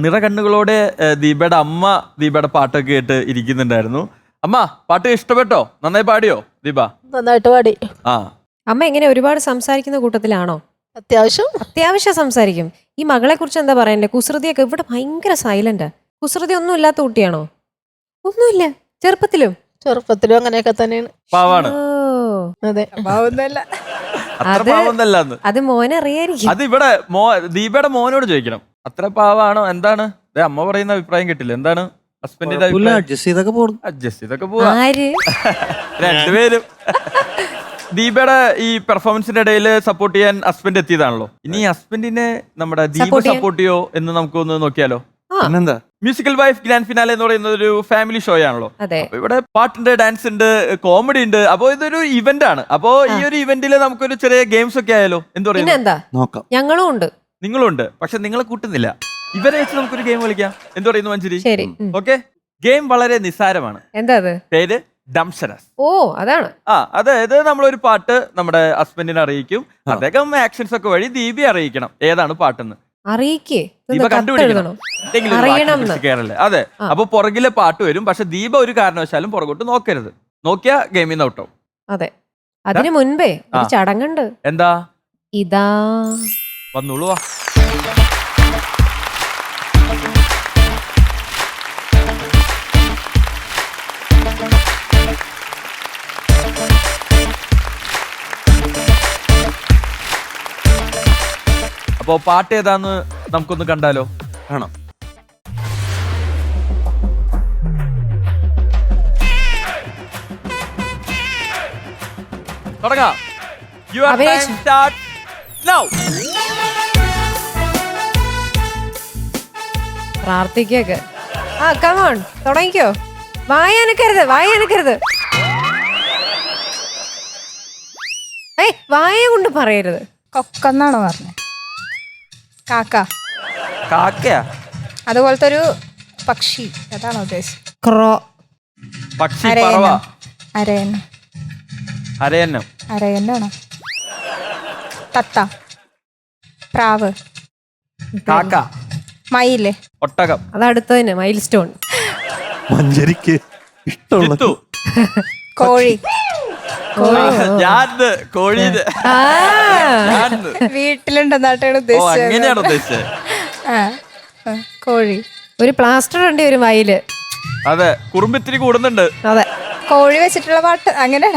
നിറകണ്ണുകളോടെ ദീപയുടെ അമ്മ ദീപയുടെ പാട്ടൊക്കെ കേട്ട് ഇരിക്കുന്നുണ്ടായിരുന്നു. അമ്മ പാട്ട് ഇഷ്ടപ്പെട്ടോ? നന്നായി പാടിയോ ദീപ? നന്നായിട്ട് പാടി. ആ അമ്മ എങ്ങനെ ഒരുപാട് സംസാരിക്കുന്ന കൂട്ടത്തിലാണോ? അത്യാവശ്യം സംസാരിക്കും. ഈ മകളെ കുറിച്ച് എന്താ പറയണ്ടേ? കുസൃതിയൊക്കെ ഇവിടെ ഭയങ്കര സൈലന്റാ. കുസൃതി ഒന്നും ഇല്ലാത്ത കുട്ടിയാണോ? ഒന്നുമില്ല. ചെറുപ്പത്തിലും അങ്ങനെയൊക്കെ തന്നെയാണ്. പാവാണ്. അതെ, അത്ര പാവൊന്നല്ലാന്ന് അത് മോനെ അറിയായിരിക്കും. അത് ഇവിടെ ദീപയുടെ മോനോട് ചോദിക്കണം. അത്ര പാവാണോ എന്താണ്? അമ്മ പറയുന്ന അഭിപ്രായം കിട്ടില്ല. എന്താണ് ഹസ്ബൻഡിന്റെ അഡ്ജസ്റ്റ് ചെയ്തൊക്കെ പോവാ രണ്ടുപേരും. ദീപയുടെ ഈ പെർഫോമൻസിന്റെ ഇടയിൽ സപ്പോർട്ട് ചെയ്യാൻ ഹസ്ബൻഡ് എത്തിയതാണല്ലോ. ഇനി ഹസ്ബൻഡിനെ നമ്മുടെ ദീപ സപ്പോർട്ട് ചെയ്യോ എന്ന് നമുക്കൊന്ന് നോക്കിയാലോ? പിന്നെന്താ, മ്യൂസിക്കൽ വൈഫ് ഗ്രാൻഡ് ഫിനാലെ എന്ന് പറയുന്നത് ഒരു ഫാമിലി ഷോ ആണല്ലോ. ഇവിടെ പാട്ടുണ്ട്, ഡാൻസ് ഉണ്ട്, കോമഡി ഉണ്ട്. അപ്പൊ ഇതൊരു ഇവന്റ് ആണ്. അപ്പൊ ഈ ഒരു ഇവന്റിൽ നമുക്കൊരു ചെറിയ ഗെയിംസ് ഒക്കെ ആയാലോ? എന്ത് പറയുന്നത്? നോക്കാം. ഞങ്ങളും ഉണ്ട്. നിങ്ങളുണ്ട്, പക്ഷെ നിങ്ങളെ കൂട്ടുന്നില്ല. ഇവരെ വെച്ച് നമുക്കൊരു ഗെയിം കളിക്കാം. എന്ത് പറയുന്നു മഞ്ജരി? ഓക്കെ, ഗെയിം വളരെ നിസ്സാരമാണ്. എന്താ അത്? പേര് ഡംഷനസ്. ഓ, അതാണ്. അതായത് നമ്മളൊരു പാട്ട് നമ്മുടെ ഹസ്ബൻഡിനെ അറിയിക്കും. അദ്ദേഹം ആക്ഷൻസ് ഒക്കെ വഴി ദീപയെ അറിയിക്കണം ഏതാണ് പാട്ടെന്ന്. അറിയിക്കേ, ദീപ കണ്ടുപിടിക്കണം. അതെ, അപ്പൊ പുറകിലെ പാട്ട് വരും. പക്ഷെ ദീപ ഒരു കാരണവശാലും പുറകോട്ട് നോക്കരുത്. നോക്കിയാ ഗെയിമിൽ നിന്ന് ഔട്ടോ. അതെ, അതിന് മുൻപേ ഒരു ചടങ്ങുണ്ട്. എന്താ? ഇതാ വന്നോളൂ. അപ്പോ പാട്ട് ഏതാന്ന് നമുക്കൊന്ന് കണ്ടാലോ? കാണാം. തുടങ്ങാം. Your time starts now. പ്രാർത്ഥിക്കൊക്കെ. കമോൺ, തുടങ്ങിക്കോ. വായനക്കരുത്. വായ കൊണ്ട് പറയരുത്. കൊക്കെന്നാണോ പറഞ്ഞത്? കാക്കയാ? അതുപോലത്തെ ഒരു പക്ഷി, അതാണോ ഉദ്ദേശിച്ചത്? ക്രോ. പക്ഷി, പറവ, അരയന്നാണോ? തത്ത, പ്രാവ്, കാക്ക, മയില്, ഒട്ടകം. അതടുത്തതിന് മൈൽ സ്റ്റോൺ. മഞ്ജരിക്ക് ഇഷ്ടമുള്ള കോഴി. വീട്ടിലുണ്ടെന്നാട്ടാണ് ഉദ്ദേശിച്ചത്. അങ്ങനെയാണ് ഉദ്ദേശിച്ചത്. കോഴി. ഒരു പ്ലാസ്റ്റർ ഉണ്ട് ഒരു മയില്. അതെ, കുറുമ്പിത്തിരി കൂടുന്നുണ്ട്. അതെ, കോഴി വെച്ചിട്ടുള്ള പാട്ട് അങ്ങനെ.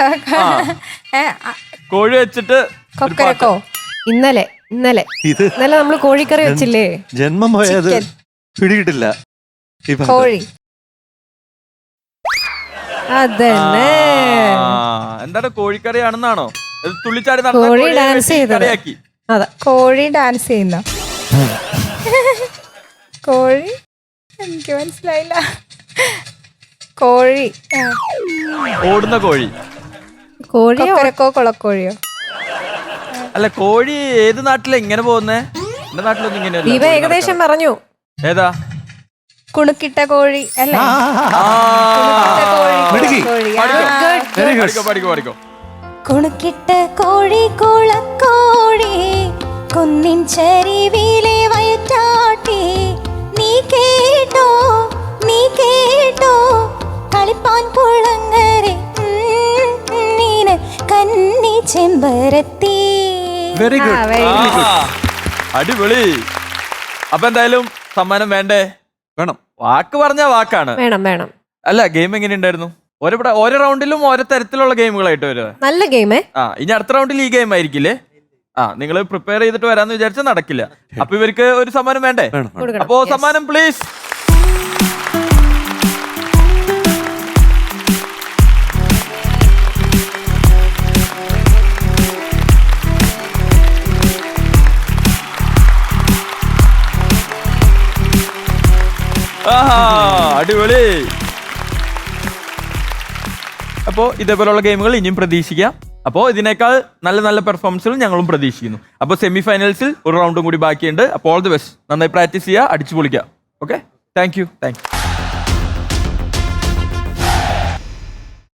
കോഴി വെച്ചിട്ട് കൊക്കരക്കോ. ഇന്നലെ നമ്മള് കോഴിക്കറി വെച്ചില്ലേ? ജന്മം പോയത് പിടികിട്ടില്ല. കോഴി. അതന്നെ. എന്താണ് കോഴിക്കറി ആണെന്നാണോ? തുള്ളിച്ചാടി കോഴി ഡാൻസ് ചെയ്തത്. അതെ, കോഴി ഡാൻസ് ചെയ്യുന്ന കോഴി. എനിക്ക് മനസ്സിലായില്ല. കോഴി, ഓടുന്ന കോഴി. കൊക്കരക്കോ, കുളക്കോഴിയോ? അല്ല, കോഴി ഏത് നാട്ടിലാ ഇങ്ങനെ പോകുന്നേ? എന്റെ നാട്ടിലൊന്നും ഇങ്ങനെ ഏകദേശം പറഞ്ഞു. ഏതാ? കുണുക്കിട്ട കോഴി അല്ലേ? കുണുക്കിട്ട കോഴി, കുളക്കോഴി, കുന്നിൻ ചരിവിലെ വയറ്റാട്ടി. നീ കേട്ടോ കളിപ്പാൻ കുളങ്ങരെ കന്നി ചെമ്പരത്തി. Very good. അടിപൊളി. അപ്പൊ എന്തായാലും സമ്മാനം വേണ്ടേ? വേണം. വാക്ക് പറഞ്ഞ വാക്കാണ്. വേണം. അല്ല, ഗെയിം എങ്ങനെ ഉണ്ടായിരുന്നു? ഓരോ റൗണ്ടിലും ഓരോ തരത്തിലുള്ള ഗെയിമുകളായിട്ട് വരിക. നല്ല ഗെയിമേ. ഇനി അടുത്ത റൗണ്ടിൽ ഈ ഗെയിം ആയിരിക്കില്ലേ? നിങ്ങൾ പ്രിപ്പയർ ചെയ്തിട്ട് വരാന്ന് വിചാരിച്ചാൽ നടക്കില്ല. അപ്പൊ ഇവർക്ക് ഒരു സമ്മാനം വേണ്ടേ? അപ്പോ സമ്മാനം പ്ലീസ്. അടിപൊളി. അപ്പോൾ ഇതേപോലുള്ള ഗെയിമുകൾ ഇനിയും പ്രതീക്ഷിക്കാം. അപ്പോൾ ഇതിനേക്കാൾ നല്ല നല്ല പെർഫോമൻസുകൾ ഞങ്ങളും പ്രതീക്ഷിക്കുന്നു. അപ്പോൾ സെമി ഫൈനൽസിൽ ഒരു റൗണ്ടും കൂടി ബാക്കിയുണ്ട്. അപ്പോൾ ഓൾ ദി ബെസ്റ്റ്. നന്നായി പ്രാക്ടീസ് ചെയ്യുക, അടിച്ചു പൊളിക്കുക. Okay, thank U.